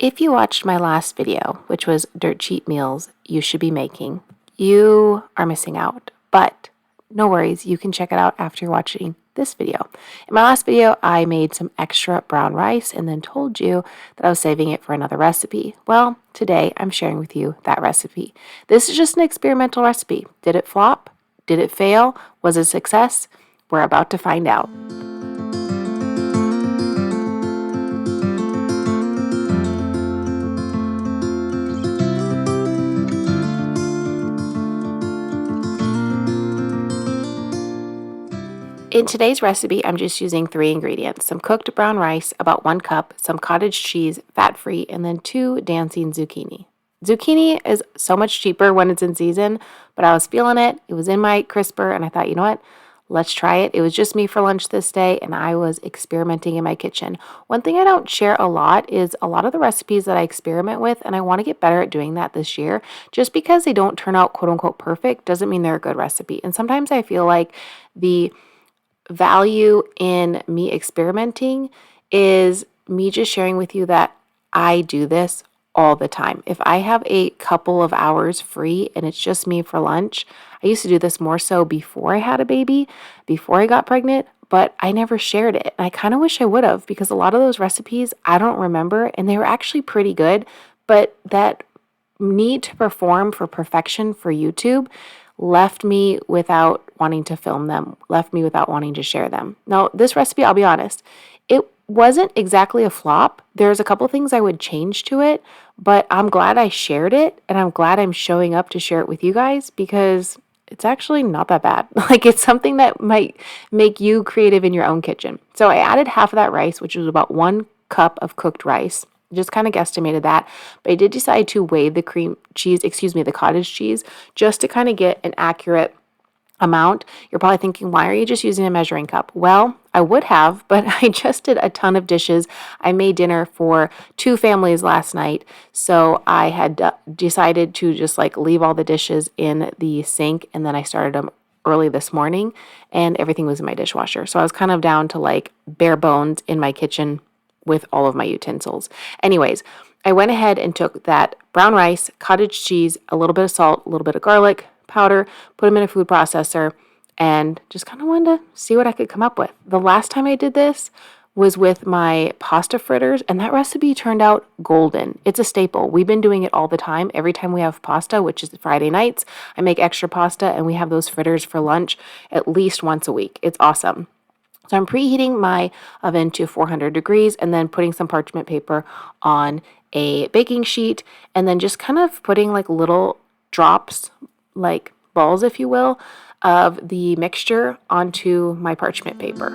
If you watched my last video, which was dirt cheap meals you should be making, you are missing out. But no worries, you can check it out after you're watching this video. In my last video, I made some extra brown rice and then told you that I was saving it for another recipe. Well, today I'm sharing with you that recipe. This is just an experimental recipe. Did it flop? Did it fail? Was it a success? We're about to find out. In today's recipe, I'm just using 3 ingredients: some cooked brown rice, about 1 cup, some cottage cheese, fat-free, and then 2 dancing zucchini. Zucchini is so much cheaper when it's in season, but I was feeling it. It was in my crisper, and I thought, you know what? Let's try it. It was just me for lunch this day, and I was experimenting in my kitchen. One thing I don't share a lot is a lot of the recipes that I experiment with, and I want to get better at doing that this year. Just because they don't turn out quote-unquote perfect doesn't mean they're a good recipe. And sometimes I feel like the value in me experimenting is me just sharing with you that I do this all the time. If I have a couple of hours free and it's just me for lunch, I used to do this more so before I had a baby, before I got pregnant, but I never shared it. And I kind of wish I would have, because a lot of those recipes I don't remember, and they were actually pretty good, but that need to perform for perfection for YouTube left me without wanting to film them, left me without wanting to share them. Now, this recipe, I'll be honest, it wasn't exactly a flop. There's a couple things I would change to it, but I'm glad I shared it, and I'm glad I'm showing up to share it with you guys, because it's actually not that bad. Like, it's something that might make you creative in your own kitchen. So I added half of that rice, which was about 1 cup of cooked rice. Just kind of guesstimated that, but I did decide to weigh the the cottage cheese, just to kind of get an accurate amount. You're probably thinking, why are you just using a measuring cup? Well, I would have, but I just did a ton of dishes. I made dinner for 2 families last night, so I had decided to just leave all the dishes in the sink, and then I started them early this morning, and everything was in my dishwasher. So I was kind of down to bare bones in my kitchen with all of my utensils. Anyways, I went ahead and took that brown rice, cottage cheese, a little bit of salt, a little bit of garlic powder, put them in a food processor, and just kind of wanted to see what I could come up with. The last time I did this was with my pasta fritters, and that recipe turned out golden. It's a staple. We've been doing it all the time. Every time we have pasta, which is Friday nights, I make extra pasta, and we have those fritters for lunch at least once a week. It's awesome. So I'm preheating my oven to 400 degrees and then putting some parchment paper on a baking sheet, and then just kind of putting little drops, like balls, if you will, of the mixture onto my parchment paper.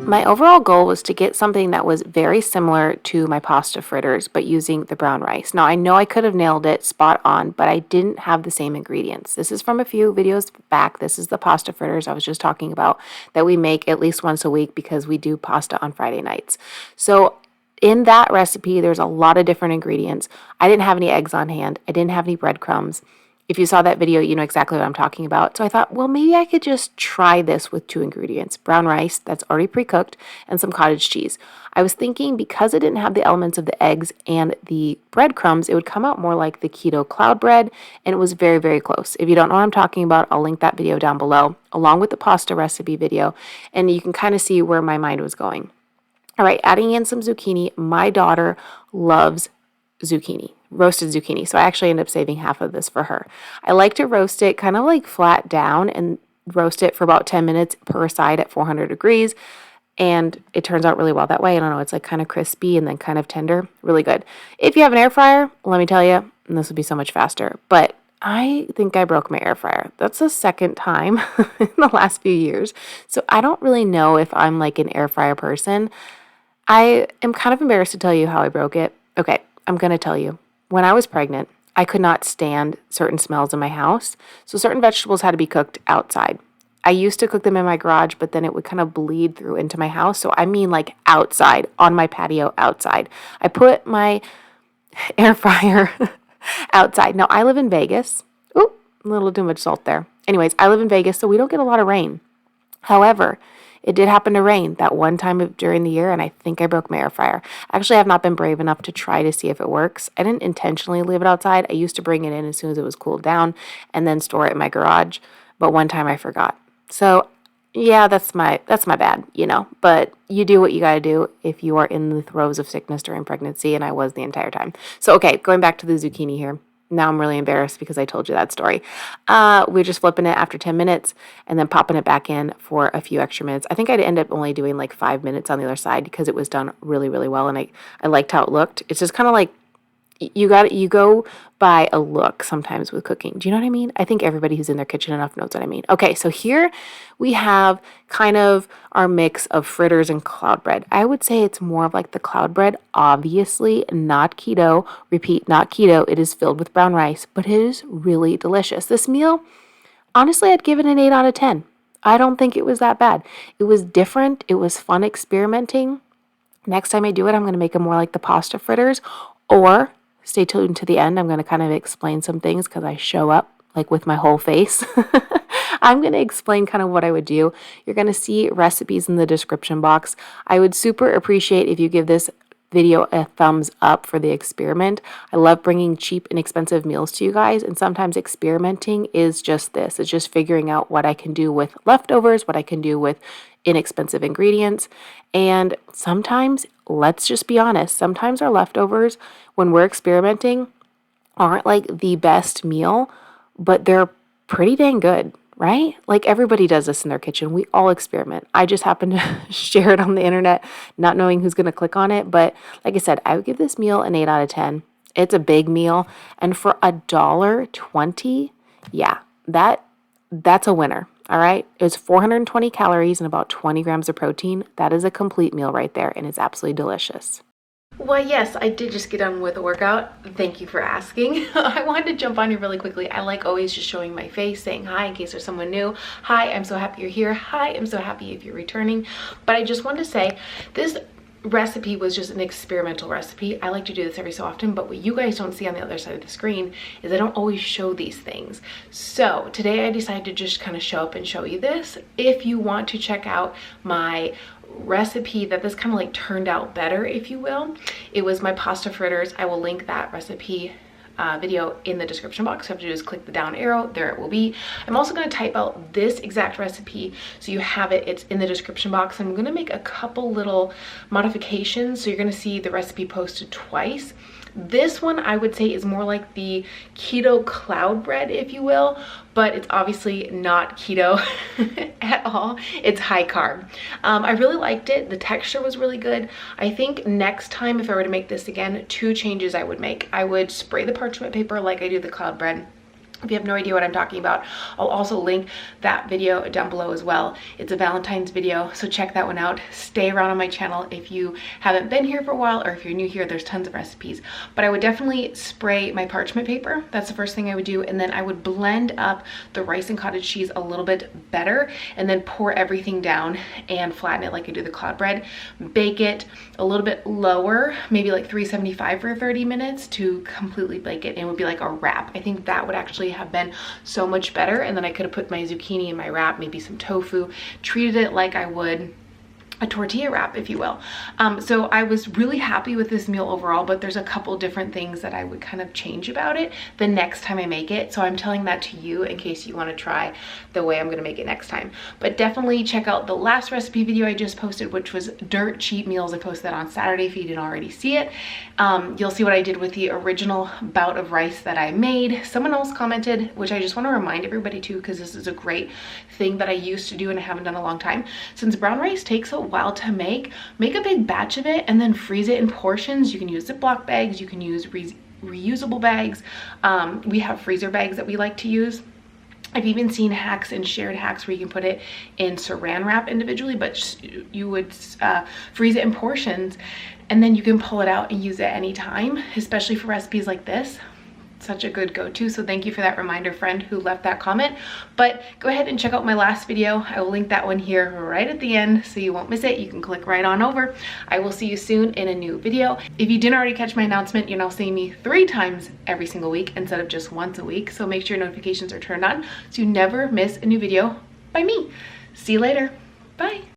My overall goal was to get something that was very similar to my pasta fritters, but using the brown rice. Now, I know I could have nailed it spot on, but I didn't have the same ingredients. This is from a few videos back. This is the pasta fritters I was just talking about that we make at least once a week because we do pasta on Friday nights. So in that recipe, there's a lot of different ingredients. I didn't have any eggs on hand. I didn't have any breadcrumbs. If you saw that video, you know exactly what I'm talking about. So I thought, well, maybe I could just try this with 2 ingredients: brown rice that's already pre-cooked and some cottage cheese. I was thinking, because it didn't have the elements of the eggs and the breadcrumbs, it would come out more like the keto cloud bread, and it was very, very close. If you don't know what I'm talking about, I'll link that video down below, along with the pasta recipe video, and you can kind of see where my mind was going. All right, adding in some zucchini. My daughter loves zucchini, roasted zucchini. So I actually end up saving half of this for her. I like to roast it kind of flat down and roast it for about 10 minutes per side at 400 degrees. and it turns out really well that way. I don't know, it's like kind of crispy and then kind of tender. Really good. If you have an air fryer, let me tell you, this would be so much faster. But I think I broke my air fryer. That's the second time in the last few years. So I don't really know if I'm like an air fryer person. I am kind of embarrassed to tell you how I broke it. Okay, I'm going to tell you. When I was pregnant, I could not stand certain smells in my house. So certain vegetables had to be cooked outside. I used to cook them in my garage, but then it would kind of bleed through into my house. So I mean like outside, on my patio outside. I put my air fryer outside. Now I live in Vegas. Oop, a little too much salt there. Anyways, I live in Vegas, so we don't get a lot of rain. However, it did happen to rain that one time during the year, and I think I broke my air fryer. Actually, I have not been brave enough to try to see if it works. I didn't intentionally leave it outside. I used to bring it in as soon as it was cooled down and then store it in my garage. But one time I forgot. So yeah, that's my bad, but you do what you got to do if you are in the throes of sickness during pregnancy, and I was the entire time. So, okay, going back to the zucchini here. Now I'm really embarrassed because I told you that story. We're just flipping it after 10 minutes and then popping it back in for a few extra minutes. I think I'd end up only doing like 5 minutes on the other side because it was done really, really well, and I liked how it looked. It's just kind of like you go by a look sometimes with cooking. Do you know what I mean? I think everybody who's in their kitchen enough knows what I mean. Okay, so here we have kind of our mix of fritters and cloud bread. I would say it's more of like the cloud bread, obviously not keto. Repeat, not keto. It is filled with brown rice, but it is really delicious. This meal, honestly, I'd give it an 8 out of 10. I don't think it was that bad. It was different. It was fun experimenting. Next time I do it, I'm going to make them more like the pasta fritters, or stay tuned to the end. I'm going to kind of explain some things because I show up like with my whole face. I'm going to explain kind of what I would do. You're going to see recipes in the description box. I would super appreciate if you give this video a thumbs up for the experiment. I love bringing cheap, inexpensive meals to you guys, and sometimes experimenting is just this. It's just figuring out what I can do with leftovers, what I can do with inexpensive ingredients, and sometimes, let's just be honest, sometimes our leftovers, when we're experimenting, aren't like the best meal, but they're pretty dang good, right? Like everybody does this in their kitchen. We all experiment. I just happen to share it on the internet, not knowing who's going to click on it. But like I said, I would give this meal an 8 out of 10. It's a big meal. And for $1.20, yeah, that's a winner. All right. It's 420 calories and about 20 grams of protein. That is a complete meal right there, and it's absolutely delicious. Well, yes, I did just get done with a workout. Thank you for asking. I wanted to jump on here really quickly. I like always just showing my face, saying hi in case there's someone new. Hi, I'm so happy you're here. Hi, I'm so happy if you're returning. But I just wanted to say this recipe was just an experimental recipe. I like to do this every so often, but what you guys don't see on the other side of the screen is I don't always show these things. So today I decided to just kind of show up and show you this. If you want to check out my recipe that this kind of like turned out better, if you will, it was my pasta fritters. I will link that recipe video in the description box. So you have to do is click the down arrow, there it will be. I'm also going to type out this exact recipe so you have it. It's in the description box. I'm going to make a couple little modifications, so you're going to see the recipe posted twice. This one I would say is more like the keto cloud bread, if you will, but it's obviously not keto at all. It's high carb. I really liked it. The texture was really good. I think next time if I were to make this again, 2 changes I would make. I would spray the parchment paper like I do the cloud bread. If you have no idea what I'm talking about, I'll also link that video down below as well. It's a Valentine's video, so check that one out. Stay around on my channel if you haven't been here for a while, or if you're new here, there's tons of recipes. But I would definitely spray my parchment paper. That's the first thing I would do. And then I would blend up the rice and cottage cheese a little bit better, and then pour everything down and flatten it like I do the cloud bread. Bake it a little bit lower, maybe like 375 for 30 minutes to completely bake it. And it would be like a wrap. I think that would actually have been so much better, and then I could have put my zucchini in my wrap, maybe some tofu, treated it like I would a tortilla wrap, if you will. So I was really happy with this meal overall, but there's a couple different things that I would kind of change about it the next time I make it. So I'm telling that to you in case you want to try the way I'm going to make it next time. But definitely check out the last recipe video I just posted, which was dirt cheap meals. I posted that on Saturday if you didn't already see it. You'll see what I did with the original bout of rice that I made. Someone else commented, which I just want to remind everybody too, because this is a great thing that I used to do and I haven't done in a long time. Since brown rice takes a while to make a big batch of it and then freeze it in portions. You can use Ziploc bags, you can use reusable bags. We have freezer bags that we like to use. I've even seen hacks and shared hacks where you can put it in saran wrap individually, but you would freeze it in portions, and then you can pull it out and use it anytime, especially for recipes like this. Such a good go-to. So thank you for that reminder, friend who left that comment. But go ahead and check out my last video. I will link that one here right at the end so you won't miss it. You can click right on over. I will see you soon in a new video. If you didn't already catch my announcement, you're now seeing me 3 times every single week instead of just once a week. So make sure your notifications are turned on so you never miss a new video by me. See you later. Bye.